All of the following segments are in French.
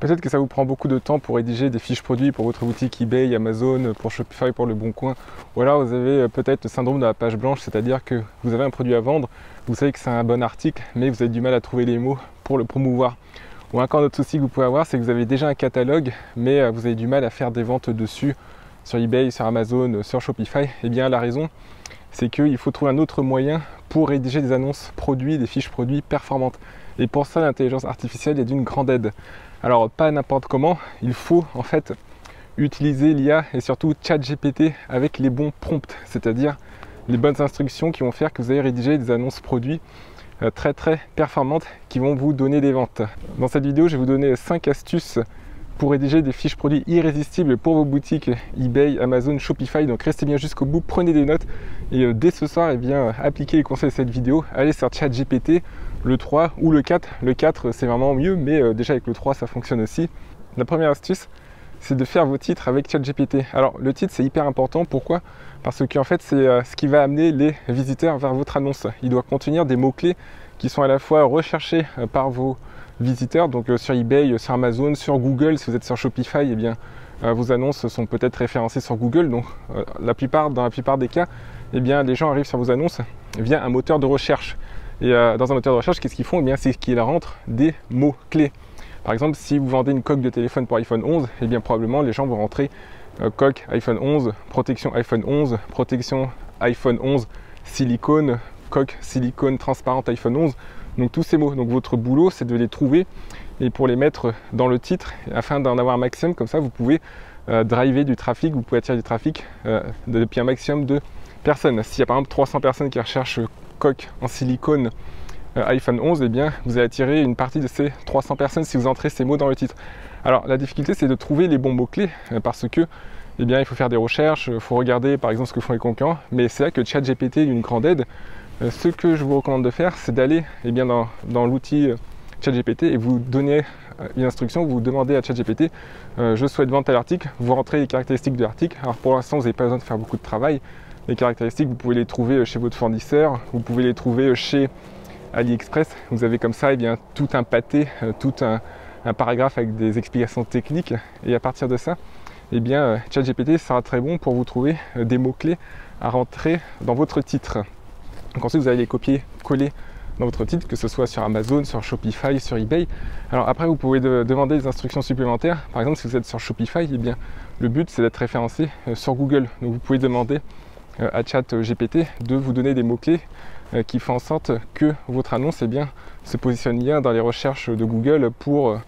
Peut-être que ça vous prend beaucoup de temps pour rédiger des fiches produits pour votre boutique eBay, Amazon, pour Shopify, pour Le Bon Coin. Ou alors vous avez peut-être le syndrome de la page blanche, c'est-à-dire que vous avez un produit à vendre, vous savez que c'est un bon article, mais vous avez du mal à trouver les mots pour le promouvoir. Ou encore un autre souci que vous pouvez avoir, c'est que vous avez déjà un catalogue, mais vous avez du mal à faire des ventes dessus, sur eBay, sur Amazon, sur Shopify. Eh bien la raison, c'est qu'il faut trouver un autre moyen pour rédiger des annonces produits, des fiches produits performantes. Et pour ça, l'intelligence artificielle est d'une grande aide. Alors pas n'importe comment, il faut en fait utiliser l'IA et surtout ChatGPT avec les bons prompts, c'est-à-dire les bonnes instructions qui vont faire que vous allez rédiger des annonces produits très performantes qui vont vous donner des ventes. Dans cette vidéo, je vais vous donner 5 astuces pour rédiger des fiches produits irrésistibles pour vos boutiques eBay, Amazon, Shopify. Donc restez bien jusqu'au bout, prenez des notes et dès ce soir, appliquez les conseils de cette vidéo. Allez sur ChatGPT, le 3 ou le 4. Le 4, c'est vraiment mieux, mais déjà avec le 3, ça fonctionne aussi. La première astuce, c'est de faire vos titres avec ChatGPT. Alors le titre, c'est hyper important. Pourquoi? Parce qu'en fait, c'est ce qui va amener les visiteurs vers votre annonce. Il doit contenir des mots-clés qui sont à la fois recherchés par vos visiteurs, donc sur eBay, sur Amazon, sur Google. Si vous êtes sur Shopify, eh bien, vos annonces sont peut-être référencées sur Google. Donc dans la plupart des cas, eh bien, les gens arrivent sur vos annonces via un moteur de recherche. Et dans un moteur de recherche, qu'est-ce qu'ils font? Eh bien, c'est qu'ils rentrent des mots-clés. Par exemple, si vous vendez une coque de téléphone pour iPhone 11, eh bien probablement les gens vont rentrer coque iPhone 11, protection iPhone 11, silicone, coque silicone transparente iPhone 11. Donc tous ces mots. Donc votre boulot, c'est de les trouver et pour les mettre dans le titre afin d'en avoir un maximum. Comme ça, vous pouvez driver du trafic, vous pouvez attirer du trafic depuis un maximum de personnes. S'il y a par exemple 300 personnes qui recherchent coque en silicone iPhone 11, eh bien vous allez attirer une partie de ces 300 personnes si vous entrez ces mots dans le titre. Alors la difficulté, c'est de trouver les bons mots-clés parce que eh bien, il faut faire des recherches, il faut regarder par exemple ce que font les concurrents, mais c'est là que ChatGPT est une grande aide. Ce que je vous recommande de faire, c'est d'aller dans l'outil ChatGPT et vous donner une instruction, vous demandez à ChatGPT je souhaite vendre tel article, vous rentrez les caractéristiques de l'article. Alors pour l'instant, vous n'avez pas besoin de faire beaucoup de travail. Les caractéristiques, vous pouvez les trouver chez votre fournisseur, vous pouvez les trouver chez AliExpress. Vous avez comme ça tout un pâté, tout un paragraphe avec des explications techniques. Et à partir de ça, ChatGPT sera très bon pour vous trouver des mots-clés à rentrer dans votre titre. Donc ensuite, vous allez les copier-coller dans votre titre, que ce soit sur Amazon, sur Shopify, sur eBay. Alors après, vous pouvez demander des instructions supplémentaires. Par exemple, si vous êtes sur Shopify, eh bien, le but, c'est d'être référencé sur Google. Donc vous pouvez demander à ChatGPT de vous donner des mots-clés qui font en sorte que votre annonce se positionne bien dans les recherches de Google pour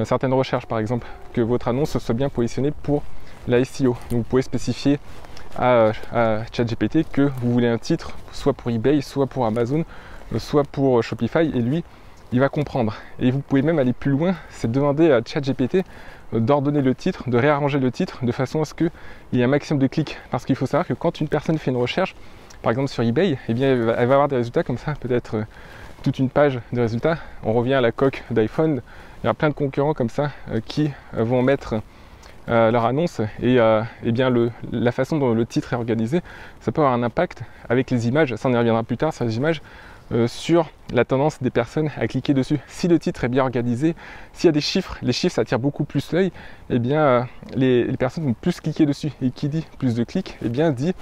certaines recherches. Par exemple, que votre annonce soit bien positionnée pour la SEO. Donc vous pouvez spécifier à ChatGPT que vous voulez un titre soit pour eBay, soit pour Amazon, soit pour Shopify, et lui, il va comprendre. Et vous pouvez même aller plus loin, c'est demander à ChatGPT d'ordonner le titre, de réarranger le titre de façon à ce qu'il y ait un maximum de clics. Parce qu'il faut savoir que quand une personne fait une recherche, par exemple sur eBay, eh bien, elle va avoir des résultats comme ça, peut-être toute une page de résultats. On revient à la coque d'iPhone, il y a plein de concurrents comme ça qui vont mettre leur annonce et la façon dont le titre est organisé, ça peut avoir un impact avec les images, ça on y reviendra plus tard sur les images, sur la tendance des personnes à cliquer dessus. Si le titre est bien organisé, s'il y a des chiffres, les chiffres ça attire beaucoup plus l'œil, eh bien les personnes vont plus cliquer dessus. Et qui dit plus de clics, eh bien dit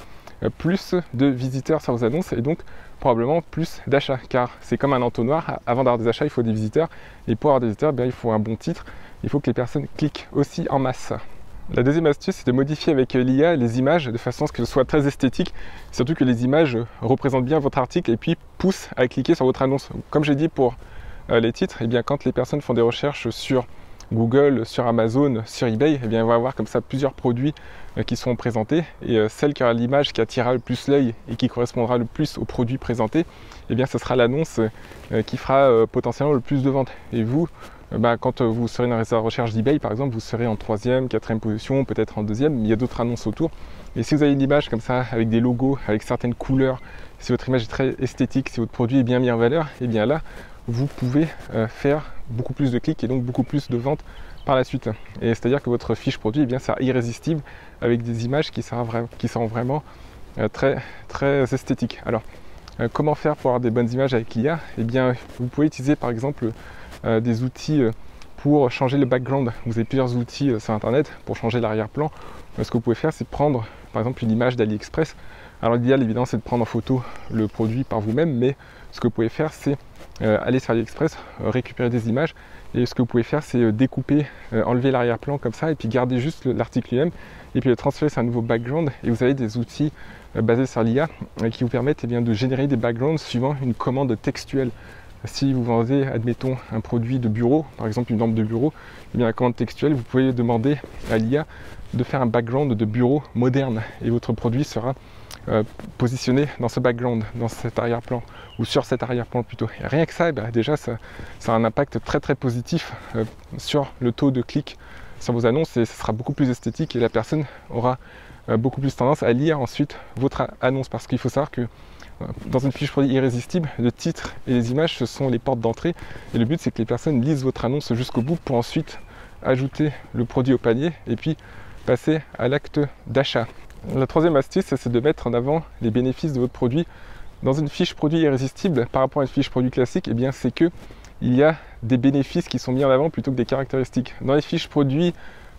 plus de visiteurs sur vos annonces et donc probablement plus d'achats, car c'est comme un entonnoir. Avant d'avoir des achats, il faut des visiteurs, et pour avoir des visiteurs, il faut un bon titre, il faut que les personnes cliquent aussi en masse. La deuxième astuce, c'est de modifier avec l'IA les images de façon à ce que ce soit très esthétique, surtout que les images représentent bien votre article et puis poussent à cliquer sur votre annonce. Comme j'ai dit pour les titres, eh bien, quand les personnes font des recherches sur Google, sur Amazon, sur eBay, eh bien, on va avoir comme ça plusieurs produits qui seront présentés, et celle qui aura l'image qui attirera le plus l'œil et qui correspondra le plus aux produits présentés, eh bien, ce sera l'annonce qui fera potentiellement le plus de ventes. Et vous, quand vous serez dans la recherche d'eBay par exemple, vous serez en 3e, 4e position, peut-être en 2e, mais il y a d'autres annonces autour. Et si vous avez une image comme ça, avec des logos, avec certaines couleurs, si votre image est très esthétique, si votre produit est bien mis en valeur, et bien là, vous pouvez faire beaucoup plus de clics et donc beaucoup plus de ventes par la suite. Et c'est-à-dire que votre fiche produit sera irrésistible avec des images qui seront vraiment très esthétiques. Alors, comment faire pour avoir des bonnes images avec l'IA? Eh bien, vous pouvez utiliser par exemple des outils pour changer le background. Vous avez plusieurs outils sur internet pour changer l'arrière-plan. Ce que vous pouvez faire, c'est prendre par exemple une image d'AliExpress. Alors l'idéal évidemment c'est de prendre en photo le produit par vous-même, mais ce que vous pouvez faire c'est aller sur AliExpress, récupérer des images, et ce que vous pouvez faire c'est découper, enlever l'arrière-plan comme ça, et puis garder juste l'article lui-même, et puis le transférer sur un nouveau background. Et vous avez des outils basés sur l'IA qui vous permettent de générer des backgrounds suivant une commande textuelle. Si vous vendez, admettons, un produit de bureau, par exemple une lampe de bureau, la commande textuelle, vous pouvez demander à l'IA de faire un background de bureau moderne, et votre produit sera positionné dans ce background, dans cet arrière-plan, ou sur cet arrière-plan plutôt. Et rien que ça, déjà ça a un impact très très positif sur le taux de clic sur vos annonces, et ça sera beaucoup plus esthétique, et la personne aura beaucoup plus tendance à lire ensuite votre annonce, parce qu'il faut savoir que dans une fiche produit irrésistible, le titre et les images, ce sont les portes d'entrée, et le but c'est que les personnes lisent votre annonce jusqu'au bout pour ensuite ajouter le produit au panier et puis passer à l'acte d'achat. La troisième astuce, c'est de mettre en avant les bénéfices de votre produit. Dans une fiche produit irrésistible par rapport à une fiche produit classique, c'est que il y a des bénéfices qui sont mis en avant plutôt que des caractéristiques. Dans les fiches produits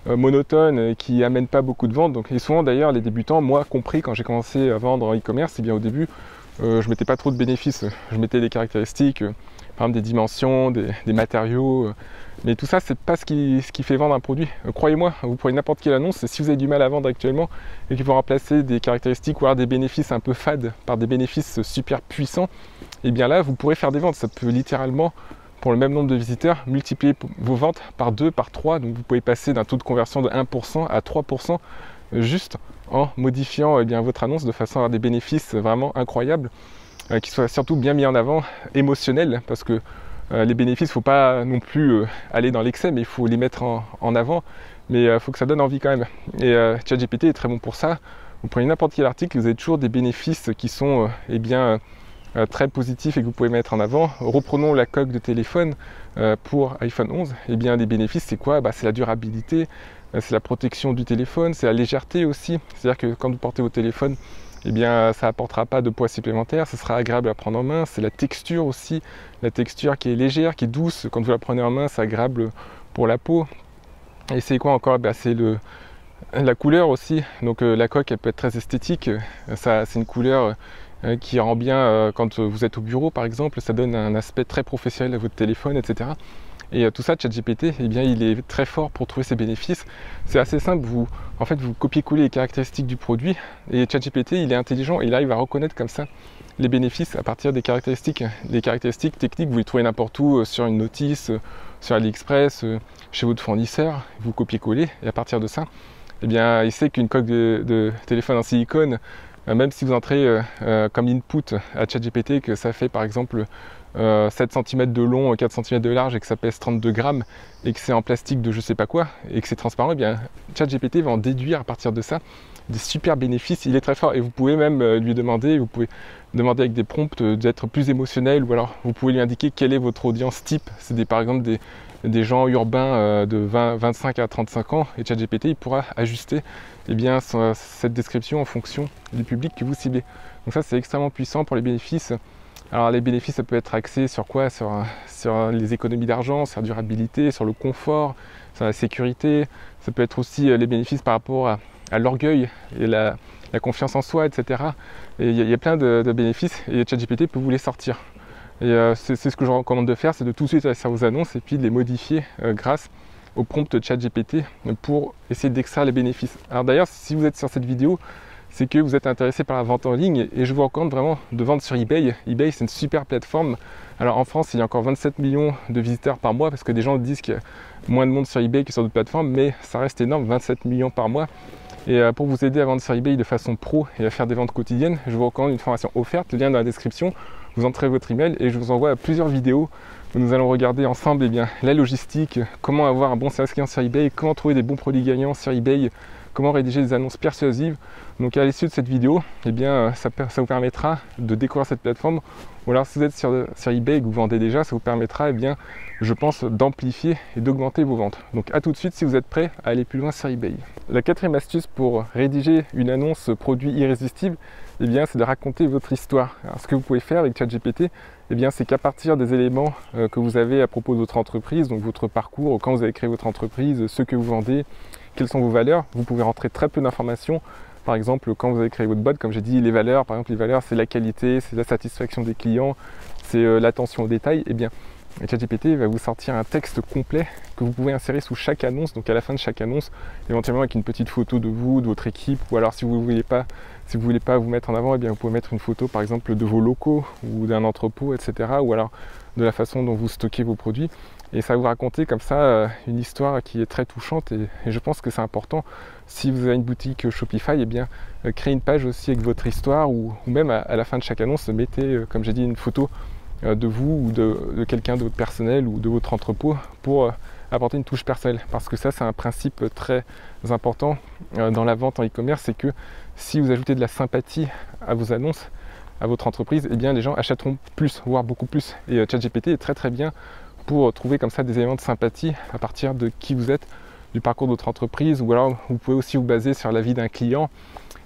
monotones qui n'amènent pas beaucoup de ventes, et souvent d'ailleurs les débutants, moi compris quand j'ai commencé à vendre en e-commerce, au début je mettais pas trop de bénéfices, je mettais des caractéristiques, par exemple des dimensions, des matériaux, mais tout ça c'est pas ce qui fait vendre un produit. Croyez-moi, vous prenez n'importe quelle annonce, si vous avez du mal à vendre actuellement et que vous remplacez des caractéristiques ou alors des bénéfices un peu fades par des bénéfices super puissants, là vous pourrez faire des ventes. Ça peut littéralement, pour le même nombre de visiteurs, multiplier vos ventes par 2, par 3, donc vous pouvez passer d'un taux de conversion de 1% à 3% juste en modifiant votre annonce de façon à avoir des bénéfices vraiment incroyables, qui soient surtout bien mis en avant, émotionnels, parce que les bénéfices, il ne faut pas non plus aller dans l'excès, mais il faut les mettre en avant, mais il faut que ça donne envie quand même. Et ChatGPT est très bon pour ça. Vous prenez n'importe quel article, vous avez toujours des bénéfices qui sont très positifs et que vous pouvez mettre en avant. Reprenons la coque de téléphone pour iPhone 11. Les bénéfices, c'est quoi? C'est la durabilité, c'est la protection du téléphone, c'est la légèreté aussi. C'est-à-dire que quand vous portez votre téléphone, ça apportera pas de poids supplémentaire, ça sera agréable à prendre en main. C'est la texture aussi, la texture qui est légère, qui est douce. Quand vous la prenez en main, c'est agréable pour la peau. Et c'est quoi encore? C'est la couleur aussi. Donc la coque, elle peut être très esthétique. C'est une couleur qui rend bien quand vous êtes au bureau par exemple, ça donne un aspect très professionnel à votre téléphone, etc. Et tout ça, ChatGPT, il est très fort pour trouver ses bénéfices. C'est assez simple, vous copiez-collez les caractéristiques du produit, et ChatGPT, il est intelligent, il arrive à reconnaître comme ça les bénéfices à partir des caractéristiques. Les caractéristiques techniques, vous les trouvez n'importe où, sur une notice, sur AliExpress, chez votre fournisseur, vous copiez-collez, et à partir de ça, il sait qu'une coque de téléphone en silicone, même si vous entrez comme input à ChatGPT que ça fait par exemple 7 cm de long, 4 cm de large et que ça pèse 32 grammes et que c'est en plastique de je sais pas quoi et que c'est transparent, ChatGPT va en déduire à partir de ça des super bénéfices. Il est très fort et vous pouvez même lui demander, vous pouvez demander avec des prompts d'être plus émotionnel, ou alors vous pouvez lui indiquer quelle est votre audience type. C'est par exemple des gens urbains de 25 à 35 ans, et ChatGPT il pourra ajuster cette description en fonction du public que vous ciblez. Donc ça c'est extrêmement puissant pour les bénéfices. Alors les bénéfices, ça peut être axé sur quoi? Sur les économies d'argent, sur la durabilité, sur le confort, sur la sécurité. Ça peut être aussi les bénéfices par rapport à l'orgueil et la confiance en soi, etc. Et il y a plein de bénéfices et ChatGPT peut vous les sortir. Et c'est ce que je recommande de faire, c'est de tout de suite aller sur vos annonces et puis de les modifier grâce au prompt ChatGPT pour essayer d'extraire les bénéfices. Alors d'ailleurs, si vous êtes sur cette vidéo, c'est que vous êtes intéressé par la vente en ligne et je vous recommande vraiment de vendre sur eBay. eBay, c'est une super plateforme. Alors en France, il y a encore 27 millions de visiteurs par mois parce que des gens disent qu'il y a moins de monde sur eBay que sur d'autres plateformes, mais ça reste énorme, 27 millions par mois. Et pour vous aider à vendre sur eBay de façon pro et à faire des ventes quotidiennes, je vous recommande une formation offerte, le lien dans la description. Vous entrez votre email et je vous envoie plusieurs vidéos où nous allons regarder ensemble la logistique, comment avoir un bon service client sur eBay, comment trouver des bons produits gagnants sur eBay, comment rédiger des annonces persuasives. Donc à l'issue de cette vidéo, ça vous permettra de découvrir cette plateforme. Ou alors si vous êtes sur eBay et que vous vendez déjà, ça vous permettra, je pense, d'amplifier et d'augmenter vos ventes. Donc à tout de suite si vous êtes prêts à aller plus loin sur eBay. La quatrième astuce pour rédiger une annonce produit irrésistible, c'est de raconter votre histoire. Alors ce que vous pouvez faire avec ChatGPT, eh bien, c'est qu'à partir des éléments que vous avez à propos de votre entreprise, donc votre parcours, quand vous avez créé votre entreprise, ce que vous vendez, quelles sont vos valeurs, vous pouvez rentrer très peu d'informations. Par exemple, quand vous avez créé votre boîte, comme j'ai dit, les valeurs, par exemple, les valeurs, c'est la qualité, c'est la satisfaction des clients, c'est l'attention aux détails. Eh bien, ChatGPT va vous sortir un texte complet que vous pouvez insérer sous chaque annonce. Donc à la fin de chaque annonce, éventuellement avec une petite photo de vous, de votre équipe, ou alors si vous voulez pas vous mettre en avant, eh bien vous pouvez mettre une photo par exemple de vos locaux ou d'un entrepôt, etc. Ou alors de la façon dont vous stockez vos produits. Et ça va vous raconter comme ça une histoire qui est très touchante et je pense que c'est important. Si vous avez une boutique Shopify, eh bien créez une page aussi avec votre histoire ou même à la fin de chaque annonce, mettez, comme j'ai dit, une photo de vous ou de quelqu'un de votre personnel ou de votre entrepôt pour apporter une touche personnelle. Parce que ça, c'est un principe très important dans la vente en e-commerce, c'est que si vous ajoutez de la sympathie à vos annonces, à votre entreprise, eh bien les gens achèteront plus, voire beaucoup plus. Et ChatGPT est très très bien pour trouver comme ça des éléments de sympathie à partir de qui vous êtes, du parcours de votre entreprise, ou alors vous pouvez aussi vous baser sur l'avis d'un client.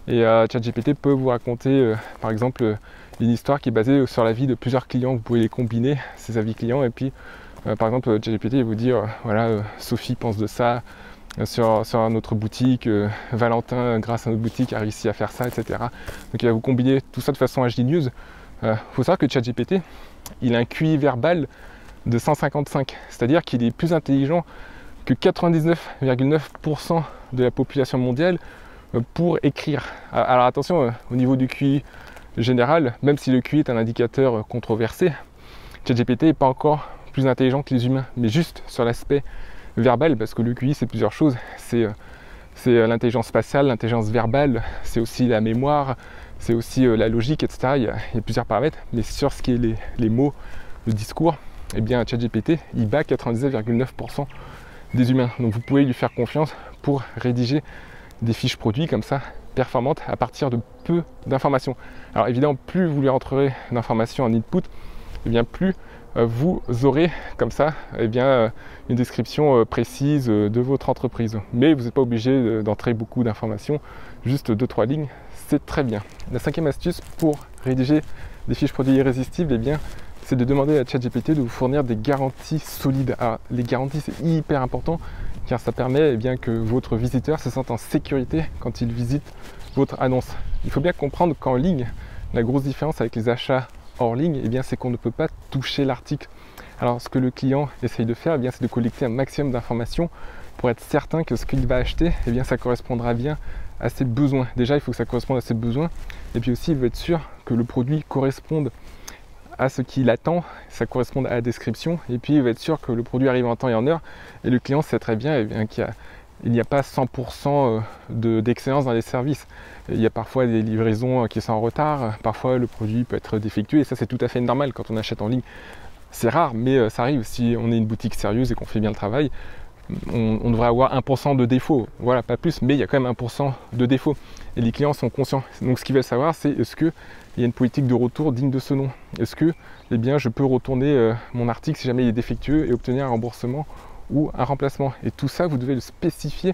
Et ChatGPT peut vous raconter par exemple une histoire qui est basée sur l'avis de plusieurs clients. Vous pouvez les combiner, ces avis clients, et puis par exemple ChatGPT va vous dire voilà, Sophie pense de ça sur notre boutique, Valentin grâce à notre boutique a réussi à faire ça, etc. Donc il va vous combiner tout ça de façon ingénieuse. Faut savoir que ChatGPT, il a un QI verbal de 155, c'est-à-dire qu'il est plus intelligent que 99,9% de la population mondiale pour écrire. Alors attention, au niveau du QI général, même si le QI est un indicateur controversé, ChatGPT n'est pas encore plus intelligent que les humains, mais juste sur l'aspect verbal, parce que le QI c'est plusieurs choses, c'est l'intelligence spatiale, l'intelligence verbale, c'est aussi la mémoire, c'est aussi la logique, etc. Il y a plusieurs paramètres, mais sur ce qui est les mots, le discours, eh bien ChatGPT, il bat 99,9% des humains. Donc vous pouvez lui faire confiance pour rédiger des fiches produits comme ça, performantes, à partir de peu d'informations. Alors évidemment, plus vous lui rentrerez d'informations en input, eh bien plus vous aurez comme ça une description précise de votre entreprise. Mais vous n'êtes pas obligé d'entrer beaucoup d'informations, juste 2-3 lignes, c'est très bien. La cinquième astuce pour rédiger des fiches produits irrésistibles, eh bien, c'est de demander à ChatGPT de vous fournir des garanties solides. Alors, les garanties, c'est hyper important car ça permet que votre visiteur se sente en sécurité quand il visite votre annonce. Il faut bien comprendre qu'en ligne, la grosse différence avec les achats hors ligne, c'est qu'on ne peut pas toucher l'article. Alors, ce que le client essaye de faire, c'est de collecter un maximum d'informations pour être certain que ce qu'il va acheter, ça correspondra bien à ses besoins. Déjà, il faut que ça corresponde à ses besoins et puis aussi, il veut être sûr que le produit corresponde à ce qu'il attend, ça correspond à la description, et puis il va être sûr que le produit arrive en temps et en heure, et le client sait très bien, qu'il n'y a pas 100% d'excellence dans les services. Il y a parfois des livraisons qui sont en retard, parfois le produit peut être défectueux, et ça c'est tout à fait normal quand on achète en ligne. C'est rare, mais ça arrive. Si on est une boutique sérieuse et qu'on fait bien le travail, on devrait avoir 1% de défaut, voilà, pas plus, mais il y a quand même 1% de défaut, et les clients sont conscients. Donc ce qu'ils veulent savoir, c'est est-ce qu'il y a une politique de retour digne de ce nom, est-ce que je peux retourner mon article si jamais il est défectueux et obtenir un remboursement ou un remplacement. Et tout ça, vous devez le spécifier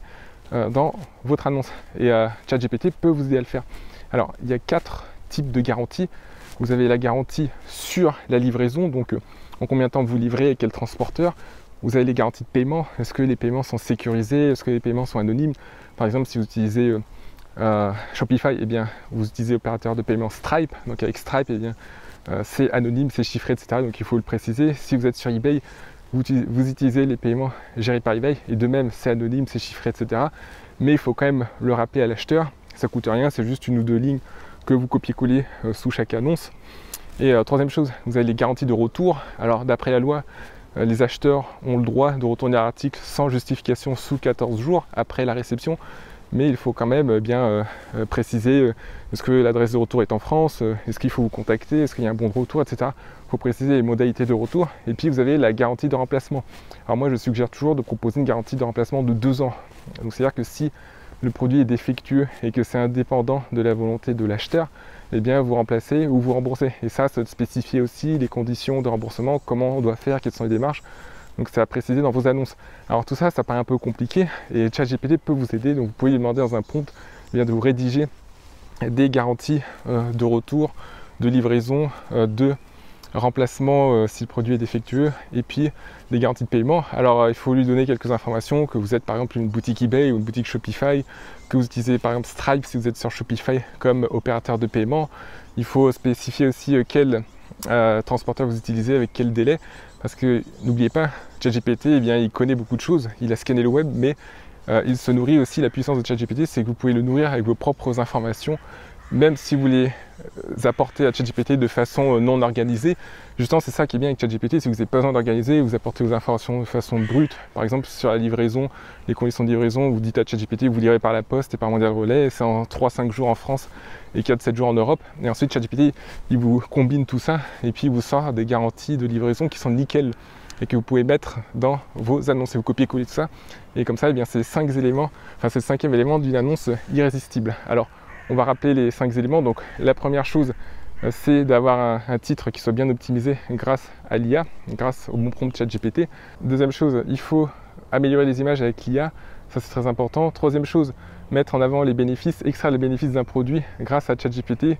dans votre annonce, et ChatGPT peut vous aider à le faire. Alors il y a 4 types de garanties. Vous avez la garantie sur la livraison, donc en combien de temps vous livrez et quel transporteur. Vous avez les garanties de paiement, est-ce que les paiements sont sécurisés, est-ce que les paiements sont anonymes. Par exemple, si vous utilisez Shopify, vous utilisez l'opérateur de paiement Stripe, donc avec Stripe, c'est anonyme, c'est chiffré, etc. Donc il faut le préciser. Si vous êtes sur eBay, vous utilisez les paiements gérés par eBay, et de même c'est anonyme, c'est chiffré, etc. Mais il faut quand même le rappeler à l'acheteur, ça coûte rien, c'est juste 1 ou 2 lignes que vous copiez-collez sous chaque annonce. Et troisième chose, vous avez les garanties de retour. Alors d'après la loi, les acheteurs ont le droit de retourner l'article sans justification sous 14 jours après la réception, mais il faut quand même préciser est-ce que l'adresse de retour est en France, est-ce qu'il faut vous contacter, est-ce qu'il y a un bon de retour, etc. Il faut préciser les modalités de retour. Et puis vous avez la garantie de remplacement. Alors moi je suggère toujours de proposer une garantie de remplacement de 2 ans. Donc c'est-à-dire que si le produit est défectueux et que c'est indépendant de la volonté de l'acheteur, vous remplacez ou vous remboursez. Et ça spécifier aussi les conditions de remboursement, comment on doit faire, quelles sont les démarches. Donc c'est à préciser dans vos annonces. Alors tout ça, ça paraît un peu compliqué et ChatGPT peut vous aider. Donc vous pouvez lui demander dans un prompt de vous rédiger des garanties de retour, de livraison, de remplacement si le produit est défectueux, et puis des garanties de paiement. Alors il faut lui donner quelques informations, que vous êtes par exemple une boutique eBay ou une boutique Shopify, que vous utilisez par exemple Stripe si vous êtes sur Shopify comme opérateur de paiement. Il faut spécifier aussi quel transporteur vous utilisez, avec quel délai, parce que n'oubliez pas, ChatGPT, eh bien, il connaît beaucoup de choses, il a scanné le web, mais il se nourrit aussi, la puissance de ChatGPT, c'est que vous pouvez le nourrir avec vos propres informations, même si vous les apportez à ChatGPT de façon non organisée. Justement, c'est ça qui est bien avec ChatGPT, c'est que vous n'avez pas besoin d'organiser, vous apportez vos informations de façon brute. Par exemple, sur la livraison, les conditions de livraison, vous dites à ChatGPT, vous livrez par la poste et par mondial relais, et c'est en 3-5 jours en France et 4-7 jours en Europe. Et ensuite, ChatGPT, il vous combine tout ça et puis il vous sort des garanties de livraison qui sont nickel et que vous pouvez mettre dans vos annonces et vous copiez-coller tout ça. Et comme ça, eh bien, c'est 5 éléments, enfin c'est le 5e élément d'une annonce irrésistible. Alors, on va rappeler les 5 éléments. Donc la première chose, c'est d'avoir un titre qui soit bien optimisé grâce à l'IA, grâce au bon prompt ChatGPT. Deuxième chose, il faut améliorer les images avec l'IA, ça c'est très important. Troisième chose, mettre en avant les bénéfices, extraire les bénéfices d'un produit grâce à ChatGPT,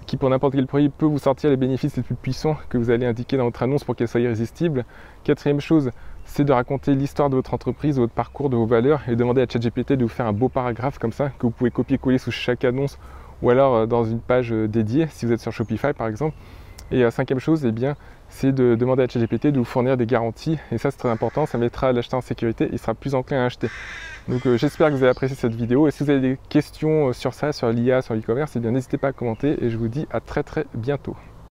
qui pour n'importe quel produit peut vous sortir les bénéfices les plus puissants que vous allez indiquer dans votre annonce pour qu'elle soit irrésistible. Quatrième chose, c'est de raconter l'histoire de votre entreprise, de votre parcours, de vos valeurs, et demander à ChatGPT de vous faire un beau paragraphe comme ça, que vous pouvez copier-coller sous chaque annonce, ou alors dans une page dédiée, si vous êtes sur Shopify par exemple. Et cinquième chose, eh bien, c'est de demander à ChatGPT de vous fournir des garanties, et ça c'est très important, ça mettra l'acheteur en sécurité et il sera plus enclin à acheter. Donc j'espère que vous avez apprécié cette vidéo, et si vous avez des questions sur ça, sur l'IA, sur l'e-commerce, eh bien n'hésitez pas à commenter, et je vous dis à très bientôt.